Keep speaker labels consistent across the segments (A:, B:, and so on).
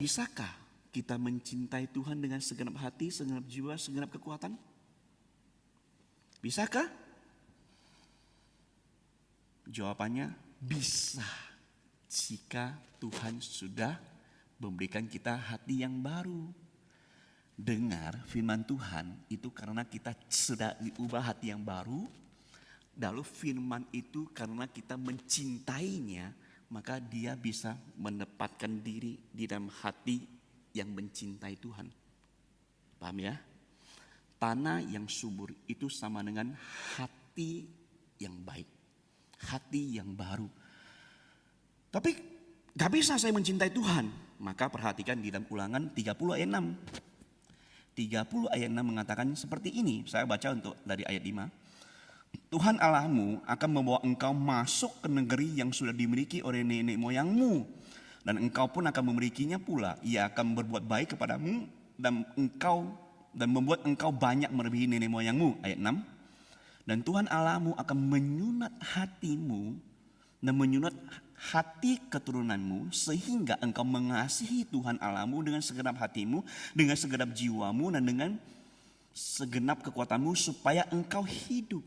A: Bisakah kita mencintai Tuhan dengan segenap hati, segenap jiwa, segenap kekuatan? Bisakah? Jawabannya bisa, jika Tuhan sudah memberikan kita hati yang baru. Dengar firman Tuhan itu karena kita sudah diubah hati yang baru. Lalu firman itu karena kita mencintainya, maka dia bisa menempatkan diri di dalam hati yang mencintai Tuhan. Paham ya? Tanah yang subur itu sama dengan hati yang baik. Hati yang baru. Tapi gak bisa saya mencintai Tuhan. Maka perhatikan di dalam Ulangan 30 ayat 6. 30 ayat 6 mengatakan seperti ini. Saya baca untuk dari ayat 5. Tuhan Allahmu akan membawa engkau masuk ke negeri yang sudah dimiliki oleh nenek moyangmu. Dan engkau pun akan memilikinya pula. Ia akan berbuat baik kepadamu dan membuat engkau banyak melebihi nenek moyangmu. Ayat 6. Dan Tuhan Allahmu akan menyunat hatimu dan menyunat hati keturunanmu sehingga engkau mengasihi Tuhan Allahmu dengan segenap hatimu, dengan segenap jiwamu dan dengan segenap kekuatanmu supaya engkau hidup.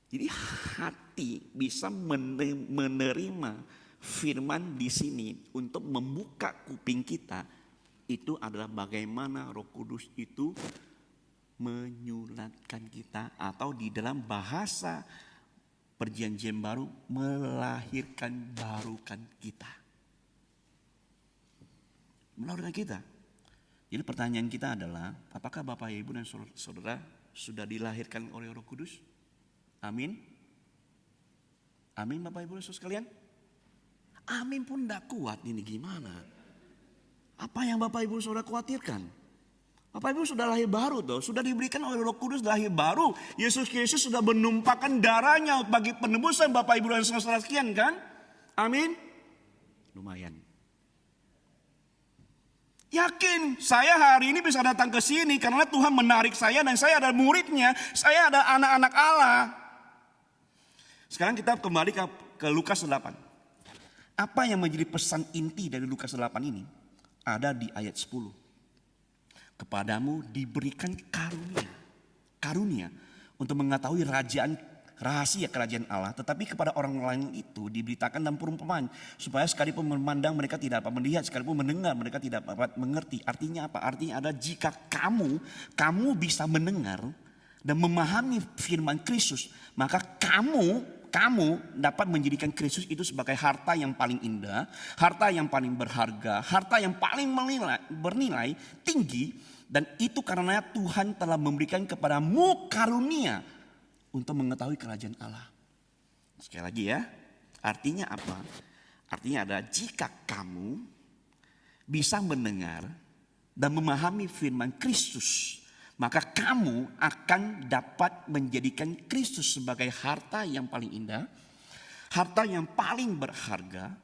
A: Jadi hati bisa menerima firman di sini untuk membuka kuping kita. Itu adalah bagaimana Roh Kudus itu menyulatkan kita, atau di dalam bahasa Perjanjian Baru melahirkan barukan kita. Melahirkan kita. Jadi pertanyaan kita adalah, apakah Bapak Ibu dan Saudara sudah dilahirkan oleh Roh Kudus? Amin. Amin Bapak Ibu dan Saudara sekalian. Amin pun tidak kuat, ini gimana? Apa yang Bapak Ibu Saudara khawatirkan? Bapak Ibu sudah lahir baru tuh, sudah diberikan oleh Roh Kudus lahir baru. Yesus Kristus sudah menumpahkan darahnya bagi penebusan Bapak Ibu dan Saudara sekalian kan? Amin. Lumayan. Yakin saya hari ini bisa datang ke sini karena Tuhan menarik saya dan saya ada muridnya, saya ada anak-anak Allah. Sekarang kita kembali ke Lukas 8. Apa yang menjadi pesan inti dari Lukas 8 ini? Ada di ayat 10. Kepadamu diberikan karunia untuk mengetahui rahasia kerajaan Allah, tetapi kepada orang lain itu diberitakan dalam perumpamaan, supaya sekalipun memandang mereka tidak dapat melihat, sekalipun mendengar mereka tidak dapat mengerti. Artinya apa? Artinya ada jika kamu bisa mendengar dan memahami firman Kristus, maka kamu dapat menjadikan Kristus itu sebagai harta yang paling indah, harta yang paling berharga, harta yang paling bernilai tinggi. Dan itu karena Tuhan telah memberikan kepadamu karunia untuk mengetahui kerajaan Allah. Sekali lagi ya, artinya apa? Artinya adalah jika kamu bisa mendengar dan memahami firman Kristus, maka kamu akan dapat menjadikan Kristus sebagai harta yang paling indah, harta yang paling berharga,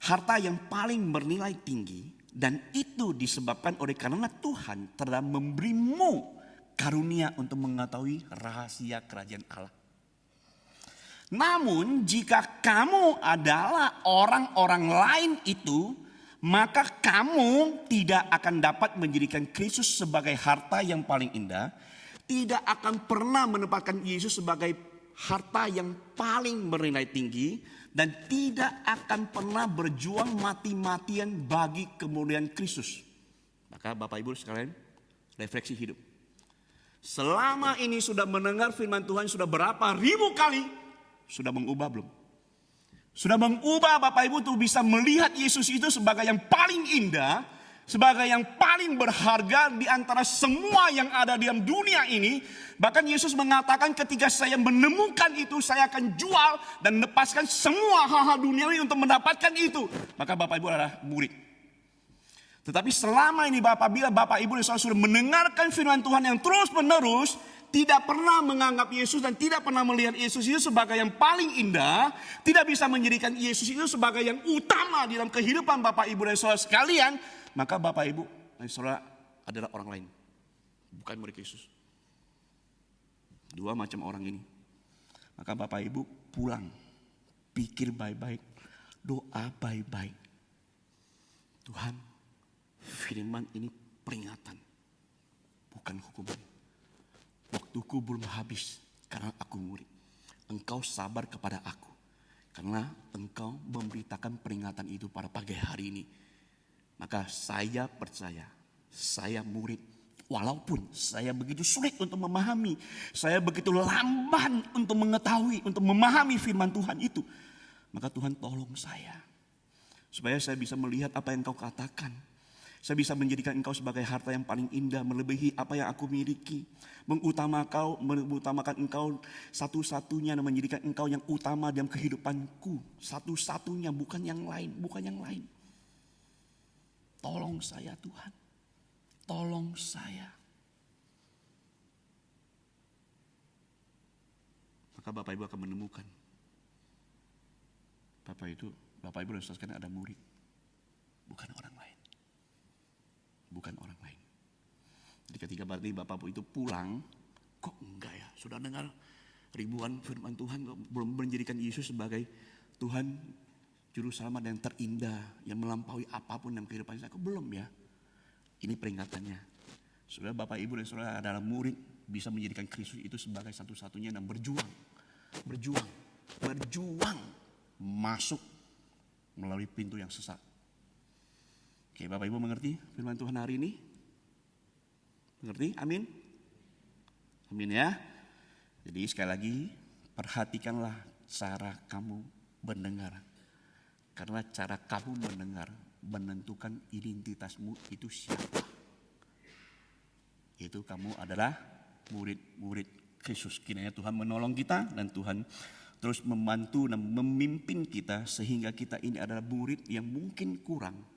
A: harta yang paling bernilai tinggi. Dan itu disebabkan oleh karena Tuhan telah memberimu karunia untuk mengetahui rahasia kerajaan Allah. Namun jika kamu adalah orang-orang lain itu, maka kamu tidak akan dapat menjadikan Kristus sebagai harta yang paling indah, tidak akan pernah menempatkan Yesus sebagai harta yang paling bernilai tinggi, dan tidak akan pernah berjuang mati-matian bagi kemuliaan Kristus. Maka Bapak Ibu sekalian, refleksi hidup. Selama ini sudah mendengar firman Tuhan sudah berapa ribu kali, sudah mengubah belum? Sudah mengubah Bapak Ibu tuh bisa melihat Yesus itu sebagai yang paling indah, sebagai yang paling berharga di antara semua yang ada di dalam dunia ini. Bahkan Yesus mengatakan ketika saya menemukan itu, saya akan jual dan lepaskan semua hal-hal duniawi untuk mendapatkan itu. Maka Bapak Ibu adalah murid. Tetapi selama ini apabila Bapak Ibu dan Saudara sudah mendengarkan firman Tuhan yang terus menerus, tidak pernah menganggap Yesus dan tidak pernah melihat Yesus itu sebagai yang paling indah, tidak bisa menjadikan Yesus itu sebagai yang utama di dalam kehidupan Bapak Ibu dan Saudara sekalian, maka Bapak Ibu dan Saudara adalah orang lain, bukan murid Yesus. Dua macam orang ini. Maka Bapak Ibu pulang, pikir baik-baik, doa baik-baik. Tuhan, firman ini peringatan, bukan hukuman. Waktuku belum habis karena aku murid. Engkau sabar kepada aku karena engkau memberitakan peringatan itu pada pagi hari ini. Maka saya percaya, saya murid. Walaupun saya begitu sulit untuk memahami, saya begitu lamban untuk mengetahui, untuk memahami firman Tuhan itu. Maka Tuhan tolong saya, supaya saya bisa melihat apa yang Engkau katakan. Saya bisa menjadikan Engkau sebagai harta yang paling indah, melebihi apa yang aku miliki. Mengutamakan Engkau satu-satunya dan menjadikan Engkau yang utama dalam kehidupanku. Satu-satunya, bukan yang lain, bukan yang lain. Tolong saya Tuhan, tolong saya. Maka Bapak Ibu akan menemukan, Bapak Ibu dan saudara ada murid, bukan orang lain. Bukan orang lain. Jadi ketika berarti Bapak Ibu itu pulang, kok enggak ya? Sudah dengar ribuan firman Tuhan, kok belum menjadikan Yesus sebagai Tuhan Juru Selamat yang terindah, yang melampaui apapun dalam kehidupan saya. Kok belum ya? Ini peringatannya. Saudara, Bapak Ibu dan saudara adalah murid, bisa menjadikan Kristus itu sebagai satu-satunya dan berjuang masuk melalui pintu yang sesat. Oke, Bapak Ibu mengerti firman Tuhan hari ini? Mengerti? Amin? Amin ya. Jadi sekali lagi, perhatikanlah cara kamu mendengar. Karena cara kamu mendengar menentukan identitasmu itu siapa. Itu kamu adalah murid-murid Kristus. Kiranya Tuhan menolong kita dan Tuhan terus membantu dan memimpin kita sehingga kita ini adalah murid yang mungkin kurang.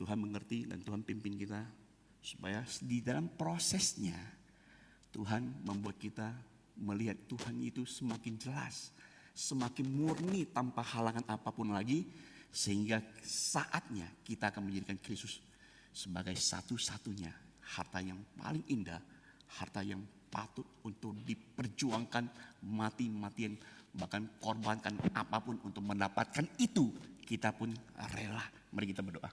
A: Tuhan mengerti dan Tuhan pimpin kita supaya di dalam prosesnya Tuhan membuat kita melihat Tuhan itu semakin jelas, semakin murni tanpa halangan apapun lagi, sehingga saatnya kita akan menjadikan Kristus sebagai satu-satunya harta yang paling indah, harta yang patut untuk diperjuangkan mati-matian, bahkan korbankan apapun untuk mendapatkan itu. Kita pun rela. Mari kita berdoa.